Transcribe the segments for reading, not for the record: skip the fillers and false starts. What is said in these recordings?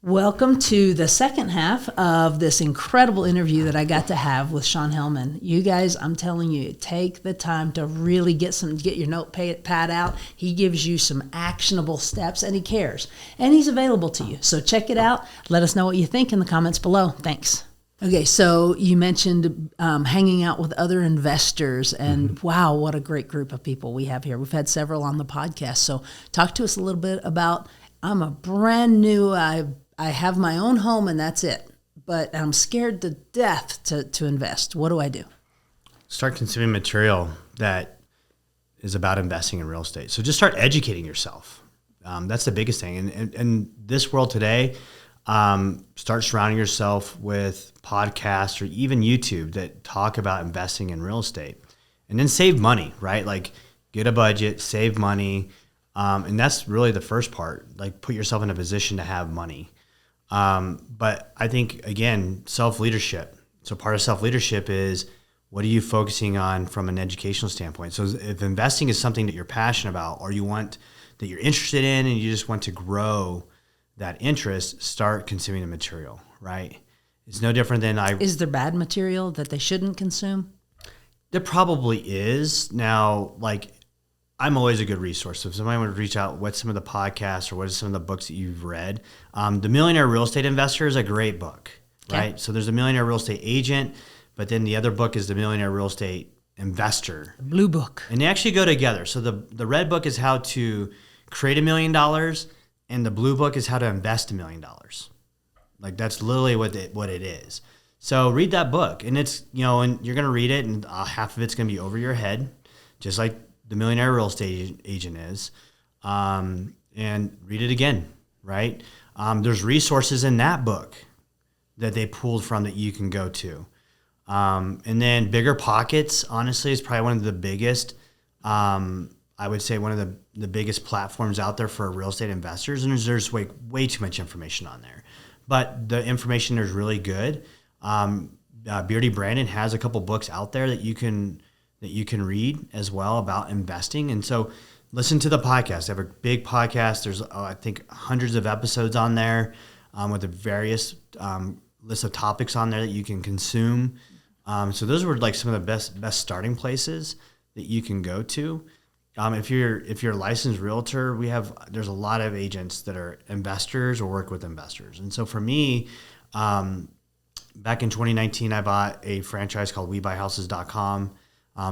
Welcome to the second half of this incredible interview that I got to have with Sean Hellmann. You guys, I'm telling you, take the time to really get your notepad out. He gives you some actionable steps, and he cares. And he's available to you. So check it out. Let us know what you think in the comments below. Thanks. Okay, so you mentioned hanging out with other investors, and wow, what a great group of people we have here. We've had several on the podcast. So talk to us a little bit about, I'm a brand new, I have my own home and that's it, but I'm scared to death to invest. What do I do? Start consuming material that is about investing in real estate. So just start educating yourself. That's the biggest thing. And in this world today, start surrounding yourself with podcasts or even YouTube that talk about investing in real estate. And then save money, right? Like get a budget, save money. And that's really the first part, like put yourself in a position to have money. But I think, again, self-leadership. So part of self-leadership is, what are you focusing on from an educational standpoint? So if investing is something that you're passionate about or that you're interested in and you just want to grow that interest, start consuming the material, right? It's no different than Is there bad material that they shouldn't consume? There probably is. Now, like, I'm always a good resource. So if somebody would reach out, what's some of the podcasts or what are some of the books that you've read? The Millionaire Real Estate Investor is a great book, right? Okay. So there's a Millionaire Real Estate Agent, but then the other book is the Millionaire Real Estate Investor. The blue book. And they actually go together. So the red book is how to create $1 million, and the blue book is how to invest $1 million. Like that's literally what it is. So read that book, and it's, and you're going to read it, and half of it's going to be over your head, just like the Millionaire Real Estate Agent is, and read it again, right? There's resources in that book that they pulled from that you can go to. And then Bigger Pockets, honestly, is probably one of the biggest, I would say one of the biggest platforms out there for real estate investors. And there's way too much information on there. But the information there is really good. Beardy Brandon has a couple books out there that you can read as well about investing. And so listen to the podcast. They have a big podcast. There's, I think, hundreds of episodes on there with the various lists of topics on there that you can consume. So those were like some of the best starting places that you can go to. If you're a licensed realtor, there's a lot of agents that are investors or work with investors. And so for me, back in 2019, I bought a franchise called WeBuyHouses.com.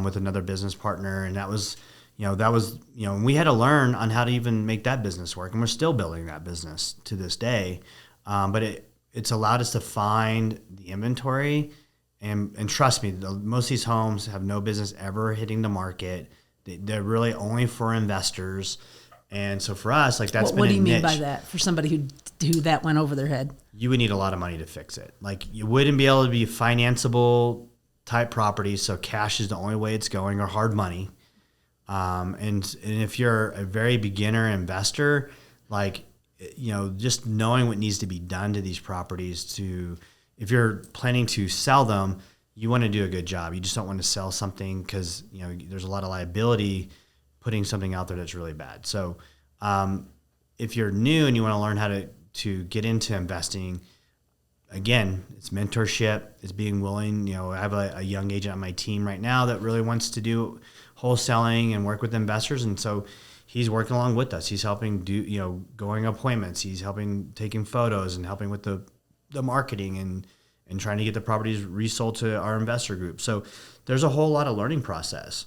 With another business partner. And that was, we had to learn on how to even make that business work. And we're still building that business to this day. But it's allowed us to find the inventory and trust me, most of these homes have no business ever hitting the market. They're really only for investors. And so for us, like that's been a niche. What do you mean by that for somebody who that went over their head? You would need a lot of money to fix it. Like you wouldn't be able to be financeable type properties, so cash is the only way it's going, or hard money. And if you're a very beginner investor, like, just knowing what needs to be done to these properties if you're planning to sell them, you want to do a good job. You just don't want to sell something because, there's a lot of liability putting something out there that's really bad. So if you're new and you want to learn how to get into investing, again, it's mentorship, it's being willing. I have a young agent on my team right now that really wants to do wholesaling and work with investors. And so he's working along with us. He's helping do, going appointments. He's helping taking photos and helping with the marketing and trying to get the properties resold to our investor group. So there's a whole lot of learning process.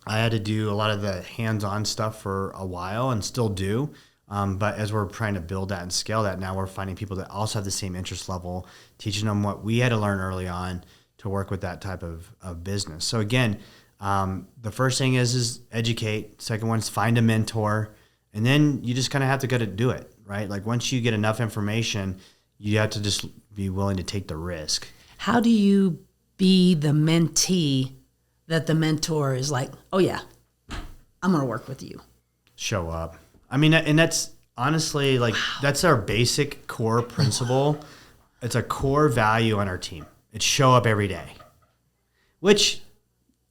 I had to do a lot of the hands-on stuff for a while and still do. But as we're trying to build that and scale that, now we're finding people that also have the same interest level, teaching them what we had to learn early on to work with that type of business. So again, the first thing is educate. Second one is find a mentor. And then you just kind of have to go to do it, right? Like once you get enough information, you have to just be willing to take the risk. How do you be the mentee that the mentor is like, oh yeah, I'm going to work with you? Show up. I mean, and that's honestly that's our basic core principle. It's a core value on our team. It's show up every day, which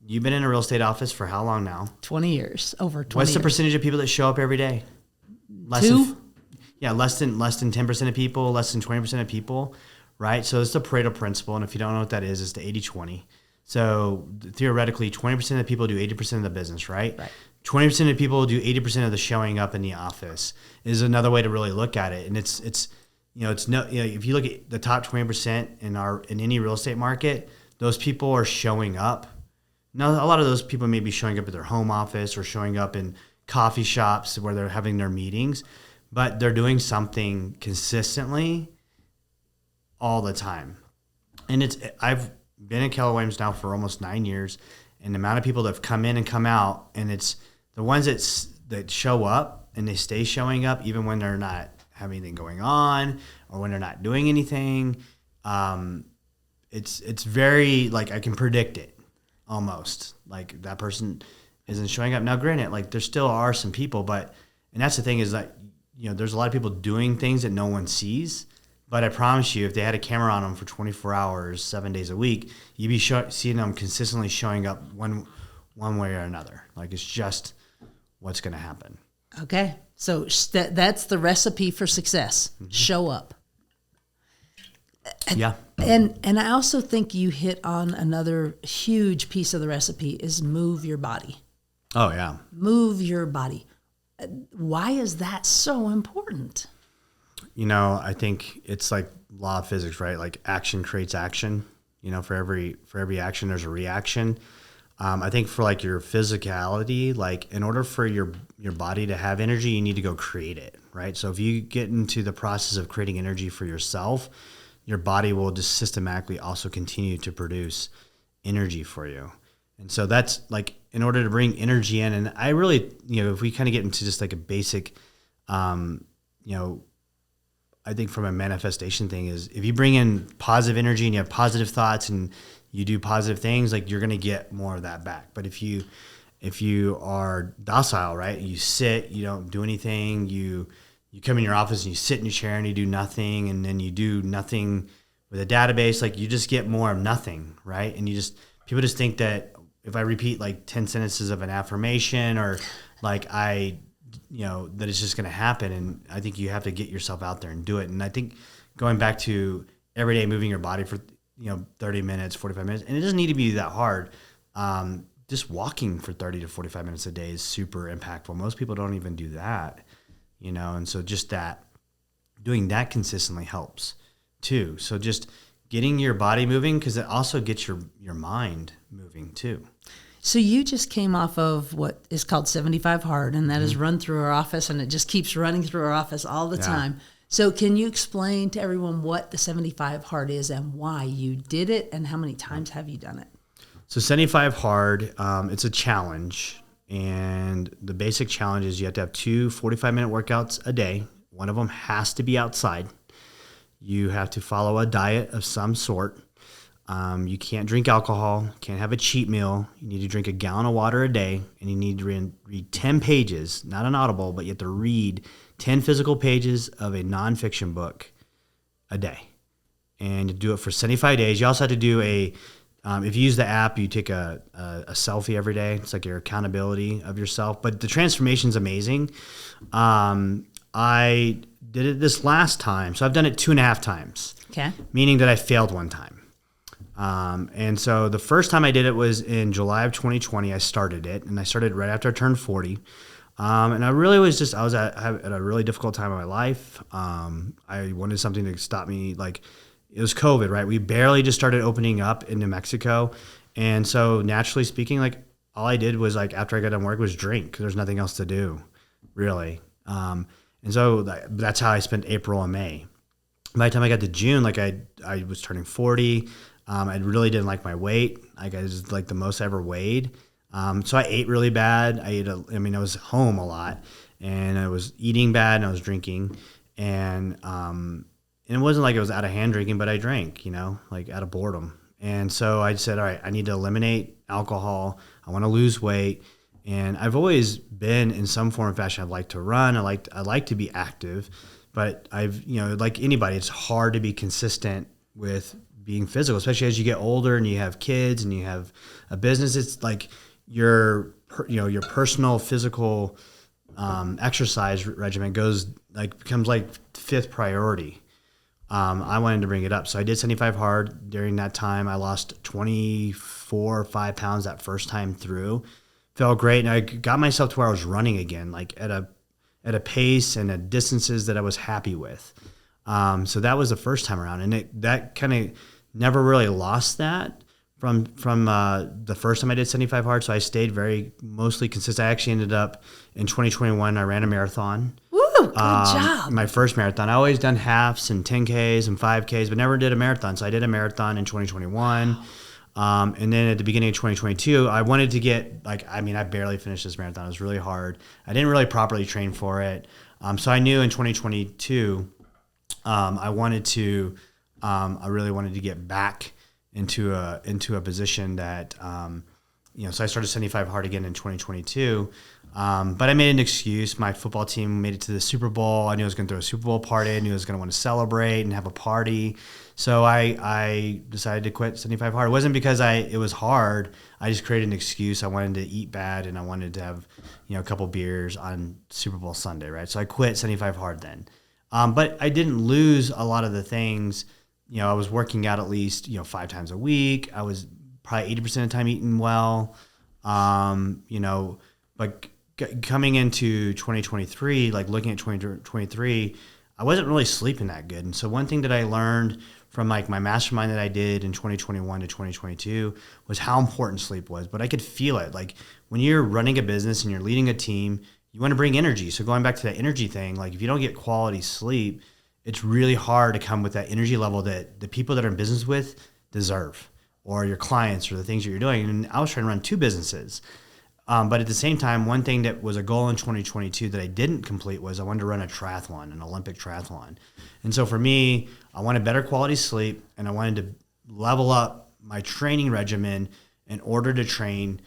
you've been in a real estate office for how long now? 20 years, over 20 What's the percentage of people that show up every day? Less 2? Yeah, less than 10% of people, less than 20% of people, right? So it's the Pareto principle, and if you don't know what that is, it's the 80-20. So theoretically, 20% of the people do 80% of the business, right? Right. 20% of people do 80% of the showing up in the office is another way to really look at it. And it's if you look at the top 20% in any real estate market, those people are showing up. Now, a lot of those people may be showing up at their home office or showing up in coffee shops where they're having their meetings, but they're doing something consistently all the time. And I've been in Keller Williams now for almost 9 years, and the amount of people that have come in and come out, and it's the ones that show up and they stay showing up even when they're not having anything going on or when they're not doing anything. It's very, like, I can predict it almost. Like, that person isn't showing up. Now, granted, like, there still are some people, and that's the thing is that, there's a lot of people doing things that no one sees. But I promise you, if they had a camera on them for 24 hours, 7 days a week, you'd be seeing them consistently showing up one way or another. Like, it's just what's going to happen. Okay. So that's the recipe for success. Mm-hmm. Show up. Yeah. And I also think you hit on another huge piece of the recipe is move your body. Oh, yeah. Move your body. Why is that so important? I think it's like law of physics, right? Like action creates action. For every action, there's a reaction. I think for like your physicality, like in order for your body to have energy, you need to go create it, right? So if you get into the process of creating energy for yourself, your body will just systematically also continue to produce energy for you. And so that's like, in order to bring energy in, and I really, if we kind of get into just like a basic, I think from a manifestation thing is if you bring in positive energy and you have positive thoughts and you do positive things, like you're going to get more of that back. But if you are docile, right, you sit, you don't do anything, you come in your office and you sit in your chair and you do nothing, and then you do nothing with a database, like you just get more of nothing, right? And people just think that if I repeat like 10 sentences of an affirmation or like that it's just going to happen. And I think you have to get yourself out there and do it. And I think going back to every day moving your body for 30 minutes, 45 minutes, and it doesn't need to be that hard. Just walking for 30 to 45 minutes a day is super impactful. Most people don't even do that, and so just doing that consistently helps too. So just getting your body moving, because it also gets your mind moving too. So you just came off of what is called 75 Hard, and that is run through our office, and it just keeps running through our office all the time. So can you explain to everyone what the 75 Hard is and why you did it, and how many times have you done it? So 75 Hard, it's a challenge, and the basic challenge is you have to have 2 45-minute workouts a day. One of them has to be outside. You have to follow a diet of some sort. You can't drink alcohol, can't have a cheat meal. You need to drink a gallon of water a day, and you need to read 10 pages, not an Audible, but you have to read 10 physical pages of a nonfiction book a day. And you do it for 75 days. You also have to do if you use the app, you take a selfie every day. It's like your accountability of yourself. But the transformation's amazing. I did it this last time. So I've done it 2.5 times. Okay. Meaning that I failed one time. And so the first time I did it was in July of 2020. I started it, and I started right after I turned 40. And I really was I was at a really difficult time in my life. I wanted something to stop me. Like, it was COVID, right? We barely just started opening up in New Mexico. And so naturally speaking, like all I did was like, after I got done work was drink. There's nothing else to do really. And so that's how I spent April and May. By the time I got to June, like I was turning 40. I really didn't like my weight. Like I was like the most I ever weighed. So I ate really bad. I was home a lot, and I was eating bad, and I was drinking, and it wasn't like it was out of hand drinking, but I drank, like out of boredom. And so I said, all right, I need to eliminate alcohol. I want to lose weight. And I've always been in some form or fashion. I like to run. I like to be active, but like anybody, it's hard to be consistent with being physical, especially as you get older and you have kids and you have a business. It's like your personal physical exercise regimen becomes like fifth priority. I wanted to bring it up. So I did 75 hard during that time. I lost 24 or 5 pounds that first time through. Felt great. And I got myself to where I was running again, like at a pace and at distances that I was happy with. So that was the first time around. And that kind of never really lost that from the first time I did 75 hard. So I stayed mostly consistent. I actually ended up in 2021, I ran a marathon. Good job. My first marathon. I always done halves and 10Ks and 5Ks, but never did a marathon. So I did a marathon in 2021. And then at the beginning of 2022, I wanted to get I barely finished this marathon. It was really hard. I didn't really properly train for it. So I knew in 2022, I really wanted to get back into a position that, so I started 75 hard again in 2022. But I made an excuse. My football team made it to the Super Bowl. I knew I was going to throw a Super Bowl party. I knew I was going to want to celebrate and have a party. So I decided to quit 75 hard. It wasn't because it was hard. I just created an excuse. I wanted to eat bad and I wanted to have, a couple beers on Super Bowl Sunday, right? So I quit 75 hard then. But I didn't lose a lot of the things. I was working out at least, 5 times a week. I was probably 80% of the time eating well. But coming into 2023, like looking at 2023, I wasn't really sleeping that good. And so one thing that I learned from my mastermind that I did in 2021 to 2022 was how important sleep was. But I could feel it. Like when you're running a business and you're leading a team, you want to bring energy. So going back to that energy thing, like if you don't get quality sleep, it's really hard to come with that energy level that the people that are in business with deserve, or your clients or the things that you're doing. And I was trying to run 2 businesses. But at the same time, one thing that was a goal in 2022 that I didn't complete was I wanted to run a triathlon, an Olympic triathlon. And so for me, I wanted better quality sleep and I wanted to level up my training regimen in order to train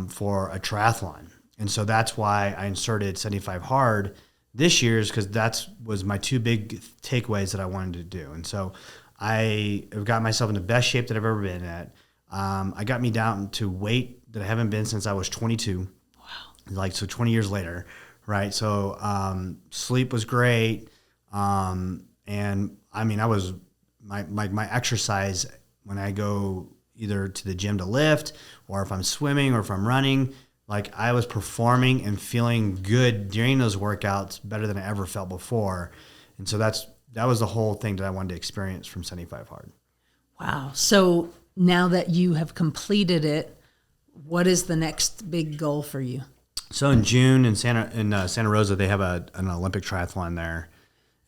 for a triathlon. And so that's why I inserted 75 hard this year, is because that was my 2 big takeaways that I wanted to do. And so I have got myself in the best shape that I've ever been at. I got me down to weight that I haven't been since I was 22. Wow. So 20 years later, right? So sleep was great. And I was, my exercise, when I go either to the gym to lift, or if I'm swimming or if I'm running, I was performing and feeling good during those workouts, better than I ever felt before. And so that was the whole thing that I wanted to experience from 75 hard. Wow. So now that you have completed it, what is the next big goal for you? So in June in Santa Rosa, they have an Olympic triathlon there.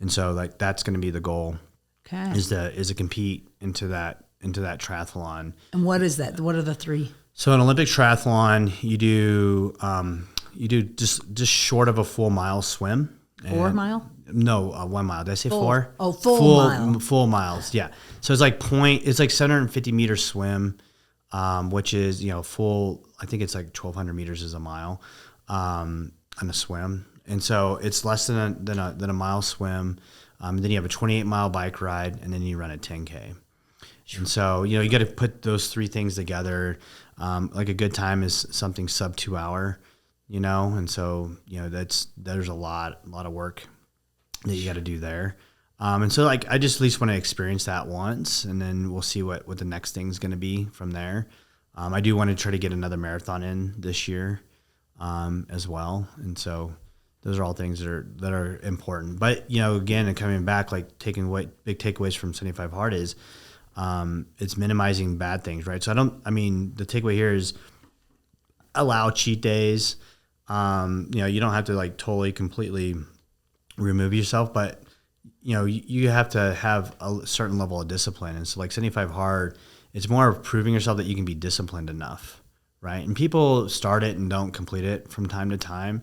And so that's going to be the goal. Okay. Is to compete into that triathlon. And what is that? What are the 3? So an Olympic triathlon, you do just short of a full mile swim. 4 mile? No, 1 mile. Did I say 4? Oh, full mile. Full miles. Yeah. So it's like 750 meter swim, which is full. I think it's like 1,200 meters is a mile on a swim, and so it's less than a mile swim. Then you have a 28-mile bike ride, and then you run a 10K. And so you got to put those 3 things together. Like a good time is something sub 2 hour, and so there's a lot of work that you got to do there. And so I just at least want to experience that once, and then we'll see what the next thing's going to be from there. I do want to try to get another marathon in this year as well. And so those are all things that are important. But, again, and coming back, big takeaways from 75 hard is it's minimizing bad things, right? So the takeaway here is allow cheat days. You don't have to totally completely remove yourself, but you have to have a certain level of discipline. And so 75 hard, it's more of proving yourself that you can be disciplined enough, right? And people start it and don't complete it from time to time.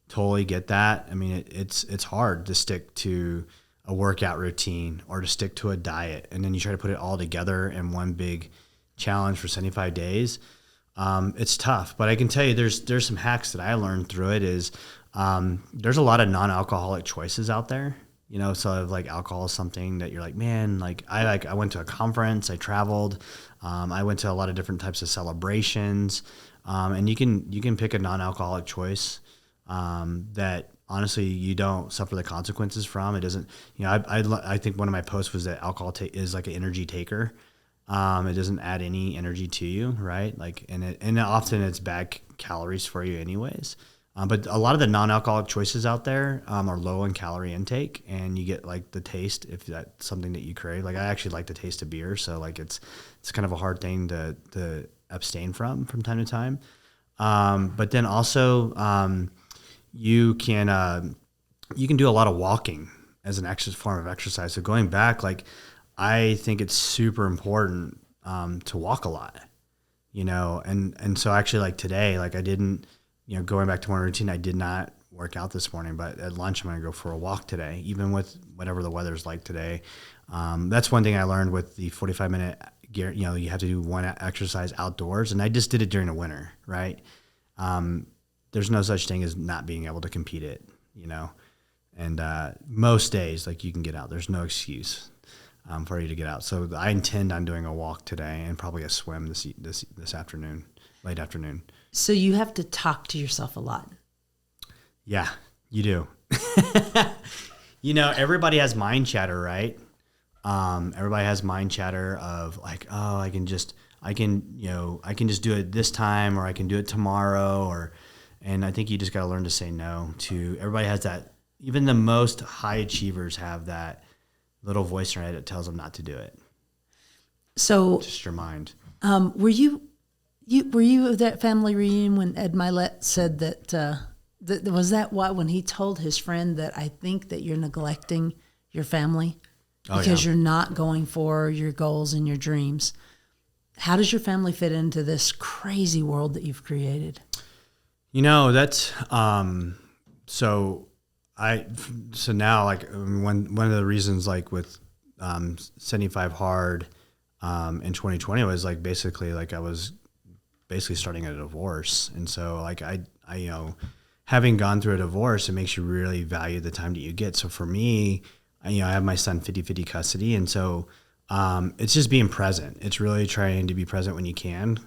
Totally get that. It's hard to stick to a workout routine or to stick to a diet. And then you try to put it all together in one big challenge for 75 days. It's tough, but I can tell you there's some hacks that I learned through it is there's a lot of non-alcoholic choices out there. So if alcohol is something that you're man, I went to a conference, I traveled, I went to a lot of different types of celebrations, and you can pick a non-alcoholic choice. that honestly you don't suffer the consequences from. It doesn't, I think one of my posts was that alcohol is like an energy taker. It doesn't add any energy to you, right? Like, and often it's bad calories for you anyways. But a lot of the non-alcoholic choices out there are low in calorie intake, and you get like the taste if that's something that you crave. Like I actually like the taste of beer, so like it's kind of a hard thing to abstain from time to time. But then also you can do a lot of walking as an form of exercise. So going back, like I think it's super important to walk a lot, and so actually like today, like I didn't. Going back to my routine, I did not work out this morning, but at lunch, I'm going to go for a walk today, even with whatever the weather's like today. That's one thing I learned with the 45-minute gear. You have to do one exercise outdoors, and I just did it during the winter, right? There's no such thing as not being able to compete it, and most days, like you can get out. There's no excuse for you to get out. So I intend on doing a walk today and probably a swim this afternoon, late afternoon. So you have to talk to yourself a lot. Yeah, you do. Everybody has mind chatter, right? Everybody has mind chatter of like, oh, I can just do it this time, or I can do it tomorrow, and I think you just got to learn to say no to. Everybody has that. Even the most high achievers have that little voice in their head that tells them not to do it. So just your mind. Were you at that family reunion when Ed Milet said that, was that why when he told his friend that I think that you're neglecting your family because you're not going for your goals and your dreams? How does your family fit into this crazy world that you've created? That's, so now like one of the reasons like with 75 Hard in 2020 was like basically like I was basically starting a divorce. And so like I having gone through a divorce, it makes you really value the time that you get. So for me, I have my son 50-50 custody. And so it's just being present. It's really trying to be present when you can.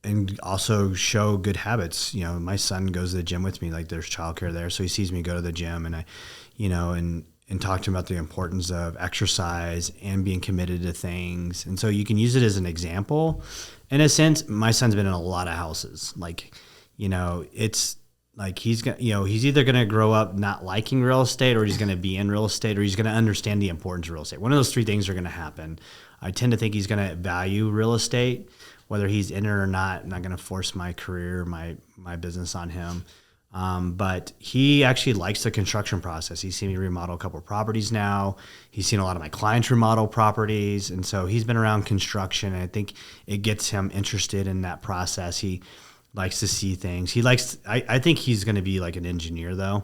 And also show good habits. My son goes to the gym with me, like there's childcare there. So he sees me go to the gym and I, and talk to him about the importance of exercise and being committed to things. And so you can use it as an example. In a sense, my son's been in a lot of houses. Like, it's like he's either going to grow up not liking real estate, or he's going to be in real estate, or he's going to understand the importance of real estate. One of those three things are going to happen. I tend to think he's going to value real estate, whether he's in it or not. I'm not going to force my career, my business on him. But he actually likes the construction process. He's seen me remodel a couple of properties now. He's seen a lot of my clients remodel properties. And so he's been around construction, and I think it gets him interested in that process. He likes to see things. I think he's going to be like an engineer though,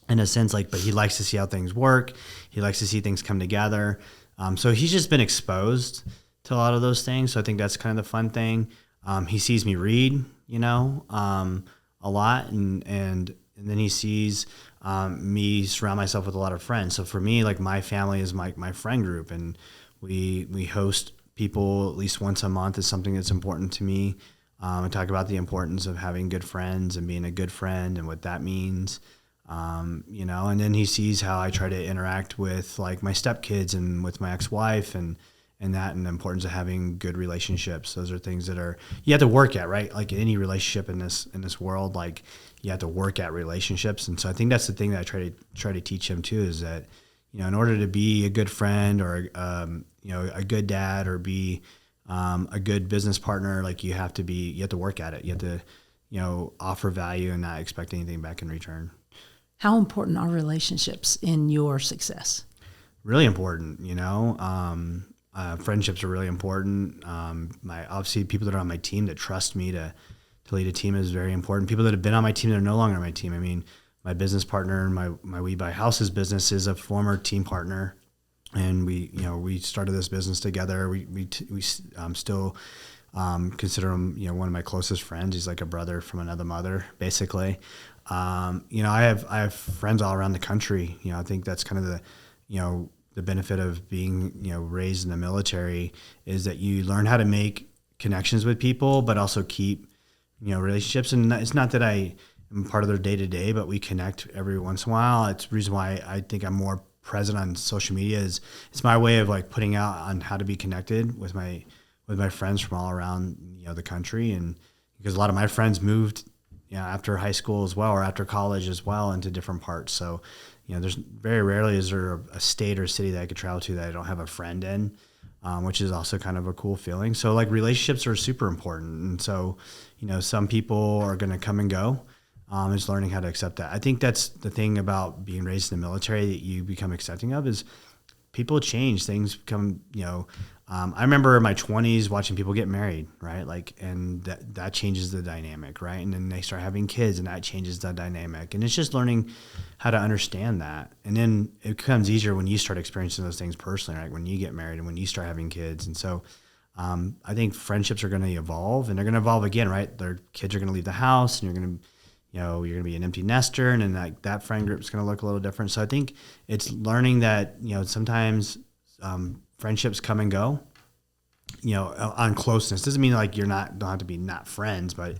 in a sense, like, but he likes to see how things work. He likes to see things come together. So he's just been exposed to a lot of those things. So I think that's kind of the fun thing. He sees me read, a lot, and then he sees me surround myself with a lot of friends. So for me, like my family is my friend group, and we host people at least once a month is something that's important to me. I talk about the importance of having good friends and being a good friend and what that means. And then he sees how I try to interact with like my stepkids and with my ex-wife and the importance of having good relationships. Those are things that you have to work at, right? Like any relationship in this world, like you have to work at relationships. And so I think that's the thing that I try to teach him too, is that, in order to be a good friend or, a good dad or be a good business partner, like you have to work at it. You have to, offer value and not expect anything back in return. How important are relationships in your success? Really important, friendships are really important. Obviously people that are on my team that trust me to lead a team is very important. People that have been on my team that are no longer on my team. I mean, my business partner in my We Buy Houses business is a former team partner, and we started this business together. We still consider him, one of my closest friends. He's like a brother from another mother, basically. I have friends all around the country. I think that's kind of the benefit of being, raised in the military is that you learn how to make connections with people, but also keep, relationships. And it's not that I I'm part of their day to day, but we connect every once in a while. It's the reason why I think I'm more present on social media. Is it's my way of like putting out on how to be connected with my friends from all around the country, and because a lot of my friends moved after high school as well, or after college as well, into different parts. So there's very rarely is there a state or city that I could travel to that I don't have a friend in, which is also kind of a cool feeling. So like relationships are super important, and so some people are going to come and go. Is learning how to accept that. I think that's the thing about being raised in the military that you become accepting of is people change. Things become, I remember in my 20s watching people get married, right? Like, and that changes the dynamic, right? And then they start having kids and that changes the dynamic. And it's just learning how to understand that. And then it becomes easier when you start experiencing those things personally, right? When you get married and when you start having kids. And so I think friendships are going to evolve, and they're going to evolve again, right? Their kids are going to leave the house, and you're going to be an empty nester, and then that friend group is going to look a little different. So I think it's learning that, sometimes friendships come and go, on closeness. Doesn't mean like don't have to be not friends, but,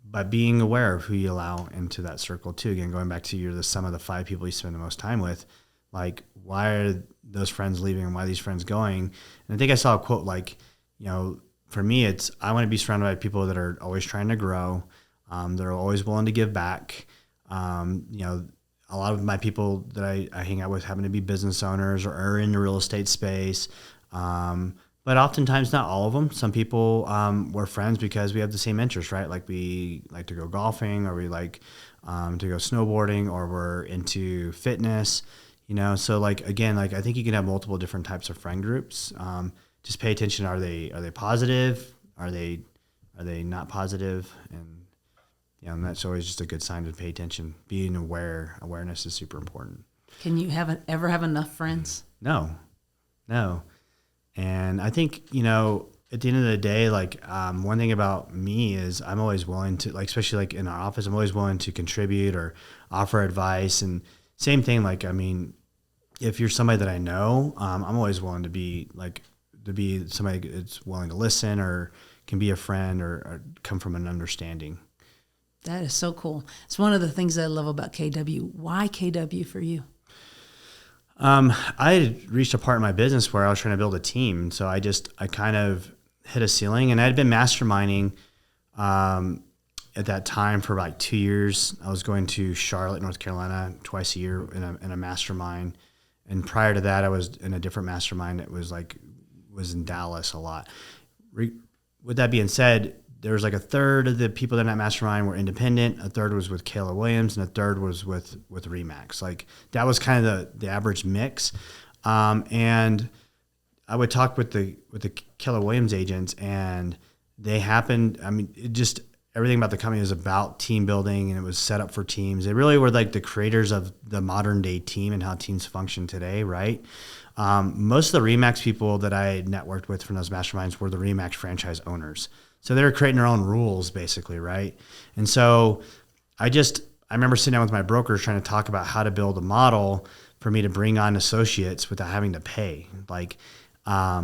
by being aware of who you allow into that circle too. Again, going back to you're the sum of the 5 people you spend the most time with, like, why are those friends leaving and why are these friends going? And I think I saw a quote like, for me, it's, I want to be surrounded by people that are always trying to grow. They're always willing to give back. A lot of my people that I hang out with happen to be business owners or are in the real estate space. But oftentimes not all of them. Some people, we're friends because we have the same interests, right? Like we like to go golfing, or we like to go snowboarding, or we're into fitness, So like, again, like I think you can have multiple different types of friend groups. Just pay attention. Are they positive? Are they not positive? And that's always just a good sign to pay attention. Being awareness is super important. Can you ever have enough friends? No. And I think, at the end of the day, like one thing about me is I'm always willing to, like, especially like in our office, I'm always willing to contribute or offer advice. And same thing, like, I mean, if you're somebody that I know, I'm always willing to be somebody that's willing to listen or can be a friend or come from an understanding. That is so cool. It's one of the things that I love about KW. Why KW for you? I had reached a part in my business where I was trying to build a team. So I kind of hit a ceiling, and I had been masterminding at that time for like 2 years. I was going to Charlotte, North Carolina twice a year in a mastermind. And prior to that, I was in a different mastermind that was in Dallas a lot. With that being said, there was like a third of the people in that mastermind were independent, a third was with Keller Williams, and a third was with RE/MAX. Like that was kind of the average mix. And I would talk with the Keller Williams agents, and everything about the company was about team building, and it was set up for teams. They really were like the creators of the modern day team and how teams function today, right? Most of the RE/MAX people that I networked with from those masterminds were the RE/MAX franchise owners. So they were creating their own rules, basically, right? And so I remember sitting down with my brokers trying to talk about how to build a model for me to bring on associates without having to pay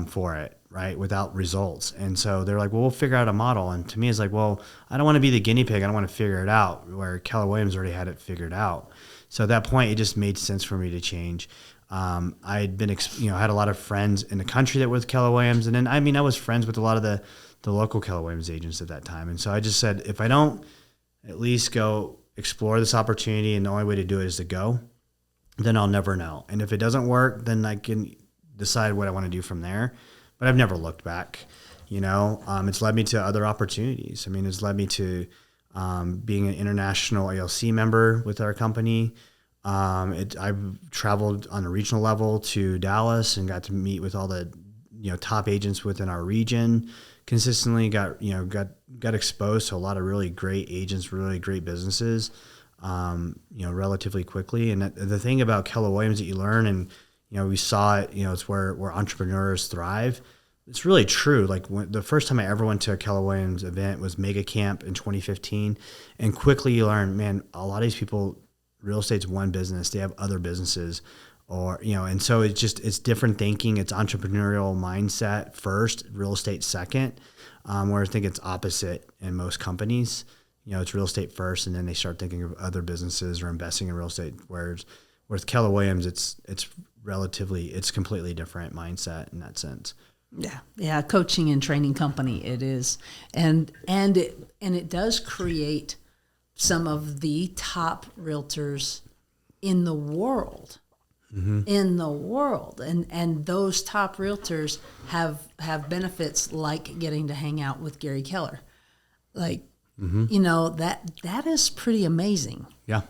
for it, right? Without results. And so they're like, well, we'll figure out a model. And to me, it's like, well, I don't want to be the guinea pig. I don't want to figure it out, where Keller Williams already had it figured out. So at that point, it just made sense for me to change. I had been, had a lot of friends in the country that were with Keller Williams. And then, I was friends with a lot of the local Keller Williams agents at that time. And so I just said, if I don't at least go explore this opportunity, and the only way to do it is to go, then I'll never know. And if it doesn't work, then I can decide what I want to do from there. But I've never looked back. It's led me to other opportunities. It's led me to being an international ALC member with our company. I've traveled on a regional level to Dallas and got to meet with all the top agents within our region. Consistently got exposed to a lot of really great agents, really great businesses, relatively quickly. And the thing about Keller Williams that you learn, and we saw it, it's where entrepreneurs thrive. It's really true. Like the first time I ever went to a Keller Williams event was Mega Camp in 2015, and quickly you learn, man, a lot of these people, real estate's one business, they have other businesses. And so it's different thinking. It's entrepreneurial mindset first, real estate second, where I think it's opposite in most companies. it's real estate first, and then they start thinking of other businesses or investing in real estate. Whereas with Keller Williams, it's completely different mindset in that sense. Yeah, coaching and training company it is, and it does create some of the top realtors in the world. In the world, and those top realtors have benefits like getting to hang out with Gary Keller, like that is pretty amazing. Yeah,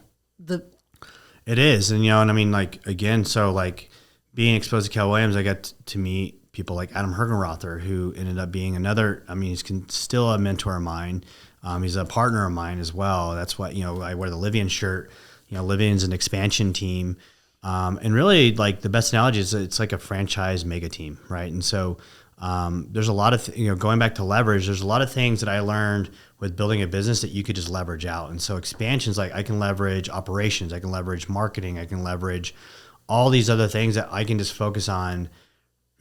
it is, and and I mean, like, again, so like being exposed to Keller Williams, I got to meet people like Adam Hergenrother, who ended up being another. I mean, he's still a mentor of mine. He's a partner of mine as well. That's why I wear the Livian shirt. Livian's an expansion team. And really, like, the best analogy is it's like a franchise mega team, right? And so there's a lot of, going back to leverage, there's a lot of things that I learned with building a business that you could just leverage out. And so expansion's like, I can leverage operations, I can leverage marketing, I can leverage all these other things that I can just focus on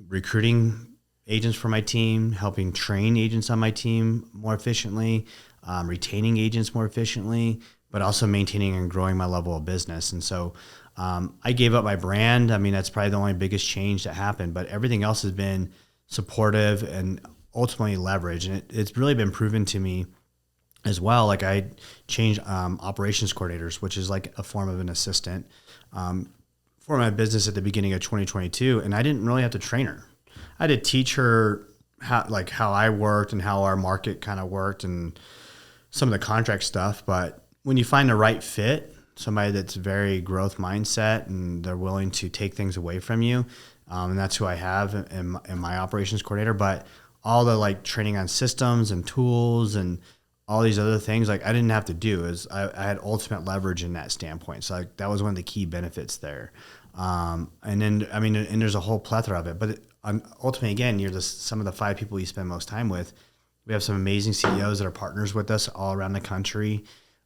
recruiting agents for my team, helping train agents on my team more efficiently, retaining agents more efficiently, but also maintaining and growing my level of business. And so I gave up my brand. I mean, that's probably the only biggest change that happened, but everything else has been supportive and ultimately leverage. And it's really been proven to me as well. Like, I changed operations coordinators, which is like a form of an assistant for my business at the beginning of 2022. And I didn't really have to train her. I had to teach her how I worked and how our market kind of worked and some of the contract stuff. But when you find the right fit, somebody that's very growth mindset and they're willing to take things away from you. And that's who I have in my operations coordinator. But all the training on systems and tools and all these other things, I didn't have to do. I had ultimate leverage in that standpoint. So that was one of the key benefits there. And then, I mean, and there's a whole plethora of it, but ultimately, again, you're some of the 5 people you spend most time with. We have some amazing CEOs that are partners with us all around the country.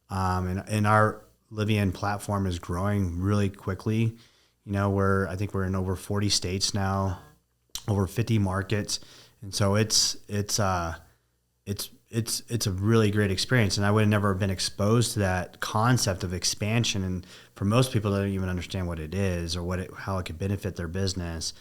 And our Livian platform is growing really quickly. I think we're in over 40 states now, over 50 markets. And so it's a really great experience. And I would have never been exposed to that concept of expansion. And for most people that don't even understand what it is or how it could benefit their business,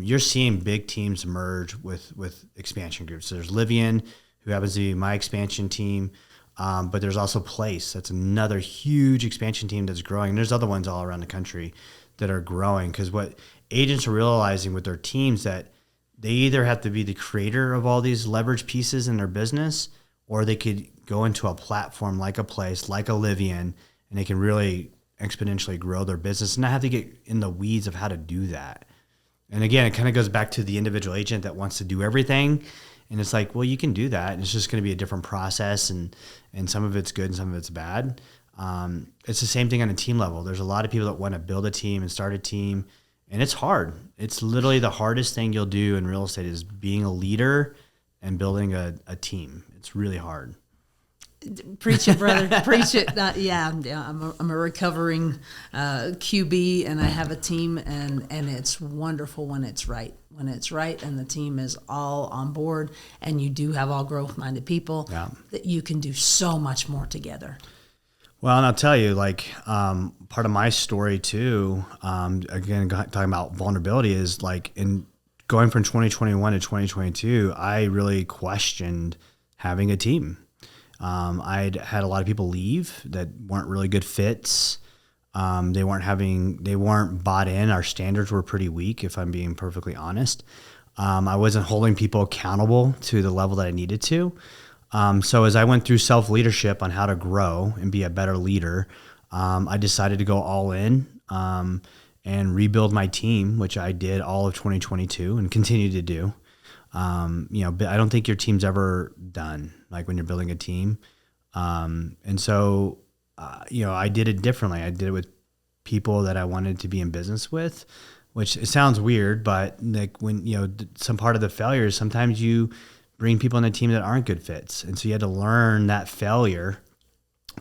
you're seeing big teams merge with expansion groups. So there's Livian, who happens to be my expansion team. But there's also Place. That's another huge expansion team that's growing. And there's other ones all around the country that are growing, because what agents are realizing with their teams that they either have to be the creator of all these leverage pieces in their business, or they could go into a platform like a Place, like a Livian, and they can really exponentially grow their business and not have to get in the weeds of how to do that. And again, it kind of goes back to the individual agent that wants to do everything. And it's like, well, you can do that. And it's just going to be a different process. And some of it's good and some of it's bad. It's the same thing on a team level. There's a lot of people that want to build a team and start a team. And it's hard. It's literally the hardest thing you'll do in real estate is being a leader and building a team. It's really hard. Preach it, brother. Preach it. Yeah. I'm a recovering QB, and I have a team, and it's wonderful when it's right. When it's right, and the team is all on board, and you do have all growth-minded people, that you can do so much more together. Well, and I'll tell you, part of my story too, again, talking about vulnerability, is in going from 2021 to 2022, I really questioned having a team. I'd had a lot of people leave that weren't really good fits. They weren't bought in. Our standards were pretty weak, if I'm being perfectly honest. I wasn't holding people accountable to the level that I needed to. So as I went through self-leadership on how to grow and be a better leader, I decided to go all in and rebuild my team, which I did all of 2022 and continue to do. But I don't think your team's ever done, when you're building a team. And so, I did it differently. I did it with people that I wanted to be in business with, which it sounds weird, but when, some part of the failure is sometimes you bring people on a team that aren't good fits. And so you had to learn that failure.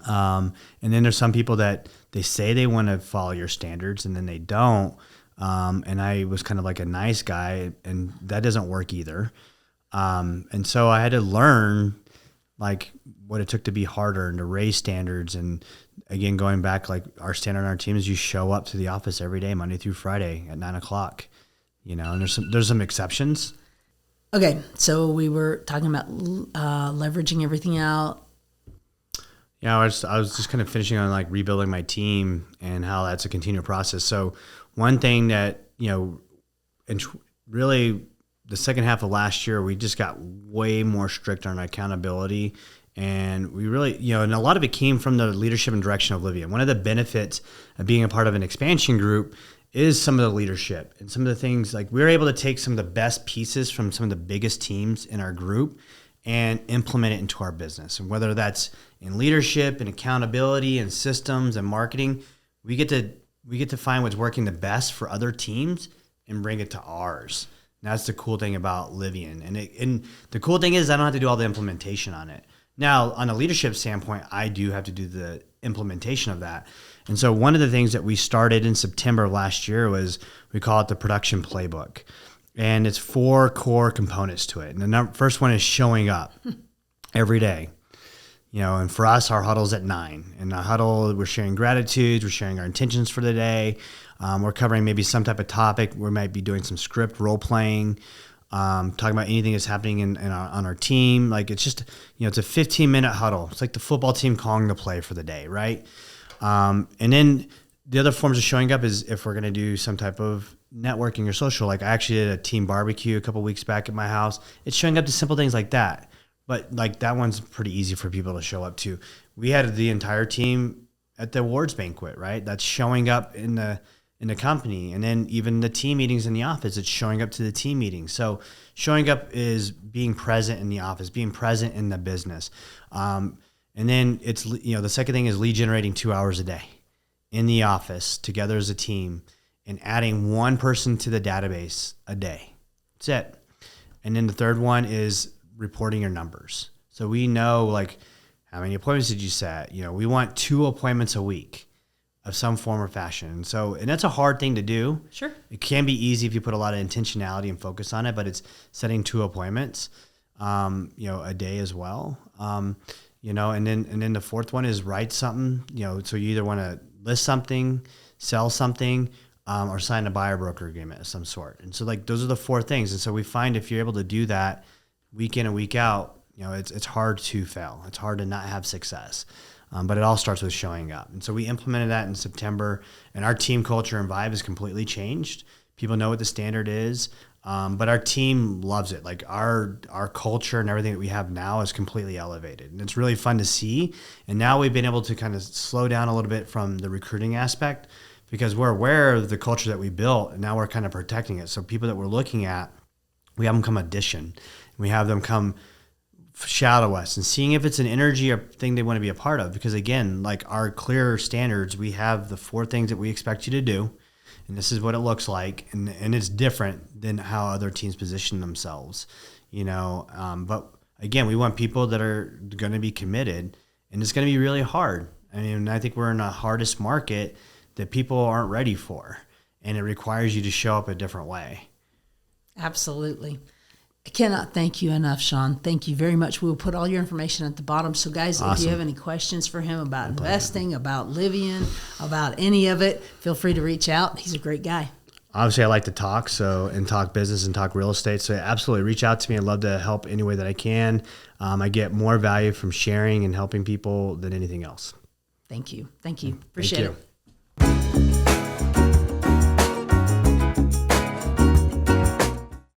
And then there's some people that they say they want to follow your standards and then they don't. And I was kind of like a nice guy, and that doesn't work either. And so I had to learn like what it took to be harder and to raise standards. And again, going back, like our standard on our team is you show up to the office every day, Monday through Friday at 9:00, and there's some exceptions. Okay. So we were talking about leveraging everything out. Yeah, I was just kind of finishing on like rebuilding my team and how that's a continual process. So one thing that, really the second half of last year, we just got way more strict on accountability. And we really, and a lot of it came from the leadership and direction of Livia. One of the benefits of being a part of an expansion group is some of the leadership and some of the things, like we were able to take some of the best pieces from some of the biggest teams in our group and implement it into our business. And whether that's in leadership and accountability and systems and marketing, we get to find what's working the best for other teams and bring it to ours. And that's the cool thing about Livian. And the cool thing is I don't have to do all the implementation on it. Now, on a leadership standpoint, I do have to do the implementation of that. And so one of the things that we started in September of last year was we call it the production playbook. And it's 4 core components to it. And the first one is showing up every day. And for us, our huddle's at 9. In the huddle, we're sharing gratitudes, we're sharing our intentions for the day. We're covering maybe some type of topic. We might be doing some script role playing, talking about anything that's happening on our team. Like it's just, it's a 15-minute huddle. It's like the football team calling the play for the day, right? And then the other forms of showing up is if we're going to do some type of networking or social. Like I actually did a team barbecue a couple of weeks back at my house. It's showing up to simple things like that. But like that one's pretty easy for people to show up to. We had the entire team at the awards banquet, right? That's showing up in the company. And then even the team meetings in the office, it's showing up to the team meetings. So showing up is being present in the office, being present in the business. And then it's, the second thing is lead generating 2 hours a day in the office together as a team and adding one person to the database a day. That's it. And then the third one is reporting your numbers. So we know like how many appointments did you set? We want 2 appointments a week of some form or fashion. And that's a hard thing to do. Sure. It can be easy if you put a lot of intentionality and focus on it, but it's setting 2 appointments, a day as well. And then the fourth one is write something, so you either want to list something, sell something, or sign a buyer broker agreement of some sort. And so like, those are the 4 things. And so we find if you're able to do that week in and week out, it's hard to fail. It's hard to not have success. But it all starts with showing up. And so we implemented that in September, and our team culture and vibe has completely changed. People know what the standard is, but our team loves it. Like our culture and everything that we have now is completely elevated, and it's really fun to see. And now we've been able to kind of slow down a little bit from the recruiting aspect because we're aware of the culture that we built, and now we're kind of protecting it. So people that we're looking at, we have them come audition. We have them come shadow us and seeing if it's an energy or thing they want to be a part of. Because again, like our clear standards, we have the 4 things that we expect you to do. And this is what it looks like. And it's different than how other teams position themselves, but again, we want people that are going to be committed, and it's going to be really hard. I mean, I think we're in the hardest market that people aren't ready for, and it requires you to show up a different way. Absolutely. I cannot thank you enough, Sean. Thank you very much. We'll put all your information at the bottom. So, guys, Awesome. If you have any questions for him about investing, about Livian, about any of it, feel free to reach out. He's a great guy. Obviously, I like to talk, and talk business and talk real estate. So, absolutely reach out to me. I'd love to help any way that I can. I get more value from sharing and helping people than anything else. Thank you. Appreciate it.